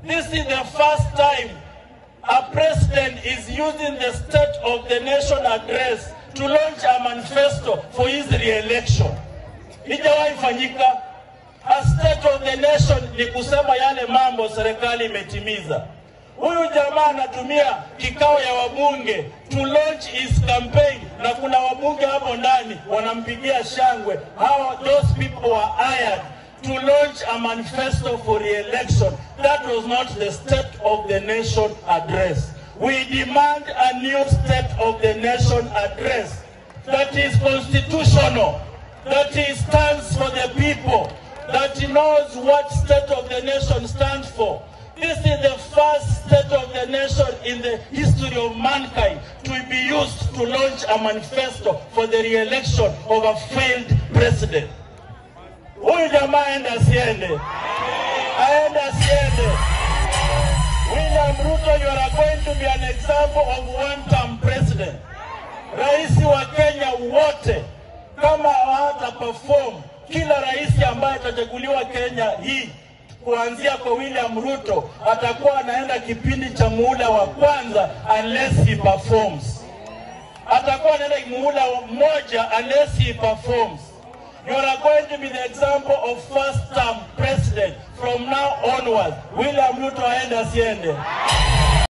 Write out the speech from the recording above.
This is the first time a president is using the State of the Nation address to launch a manifesto for his re-election. Hijawahi fanyika. A State of the Nation ni kusema yale mambo serikali imetimiza. Huyu jamaa anatumia kikao ya wabunge to launch his campaign, na kuna wabunge hapo ndani wanampigia shangwe. Those people were hired to launch a manifesto for re-election. That was not the State of the Nation address. We demand a new State of the Nation address that is constitutional, that stands for the people, that knows what State of the Nation stands for. This is the first State of the Nation in the history of mankind to be used to launch a manifesto for the re-election of a failed president. Huyu jamaa aende asiende. Aende asiende. William Ruto, you are going to be an example of one-term president. Raisi wa Kenya wote, kama hawata perform, kila raisi ambaye atachaguliwa Kenya hii, kuanzia kwa William Ruto, atakuwa anaenda kipindi cha muhula wa kwanza unless he performs. Atakuwa anaenda muhula mmoja unless he performs. You are going to be the example of first-term president from now onward. William Ruto aende asiende.